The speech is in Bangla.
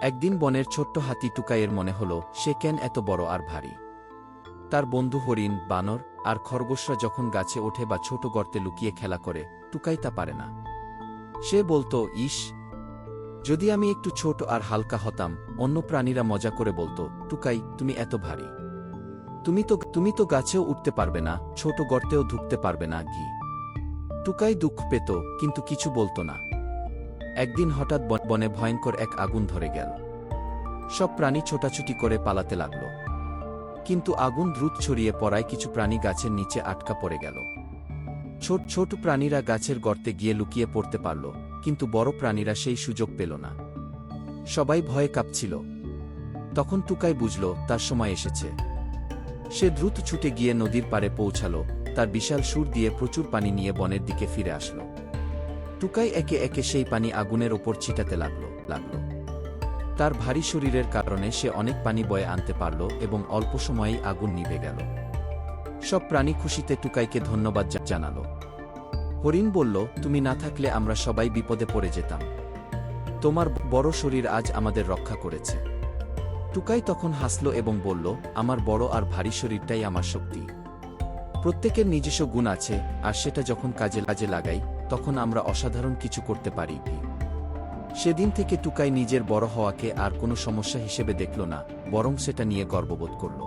একদিন বনের ছোট্ট হাতি টুকাইয়ের মনে হল সে কেন এত বড় আর ভারী। তার বন্ধু হরিণ, বানর আর খরগোশরা যখন গাছে ওঠে বা ছোট গর্তে লুকিয়ে খেলা করে, টুকাই তা পারে না। সে বলতো, ইস, যদি আমি একটু ছোট আর হালকা হতাম। অন্য প্রাণীরা মজা করে বলতো, টুকাই, তুমি এত ভারী, তুমি তো গাছেও উঠতে পারবে না, ছোট গর্তেও ঢুকতে পারবে না। টুকাই দুঃখ পেত, কিন্তু কিছু বলতো না। একদিন হঠাৎ বনে ভয়ঙ্কর এক আগুন ধরে গেল। সব প্রাণী ছোটাছুটি করে পালাতে লাগল, কিন্তু আগুন দ্রুত ছড়িয়ে পড়ায় কিছু প্রাণী গাছের নিচে আটকা পড়ে গেল। ছোট ছোট প্রাণীরা গাছের গর্তে গিয়ে লুকিয়ে পড়তে পারল, কিন্তু বড় প্রাণীরা সেই সুযোগ পেল না। সবাই ভয়ে কাঁপছিল। তখন টুকাই বুঝল তার সময় এসেছে। সে দ্রুত ছুটে গিয়ে নদীর পাড়ে পৌঁছাল, তার বিশাল সুর দিয়ে প্রচুর পানি নিয়ে বনের দিকে ফিরে আসলো। টুকাই একে একে সেই পানি আগুনের ওপর ছিটাতে লাগল। তার ভারী শরীরের কারণে সে অনেক পানি বয়ে আনতে পারল এবং অল্প সময়েই আগুন নিভে গেল। সব প্রাণী খুশিতে টুকাইকে ধন্যবাদ জানাল। হরিণ বলল, তুমি না থাকলে আমরা সবাই বিপদে পড়ে যেতাম। তোমার বড় শরীর আজ আমাদের রক্ষা করেছে। টুকাই তখন হাসল এবং বলল, আমার বড় আর ভারী শরীরটাই আমার শক্তি। প্রত্যেকের নিজস্ব গুণ আছে, আর সেটা যখন কাজে লাগাই, তখন আমরা অসাধারণ কিছু করতে পারি। সেদিন থেকে টুকাই নিজের বড় হওয়াকে আর কোনো সমস্যা হিসেবে দেখল না, বরং সেটা নিয়ে গর্ববোধ করল।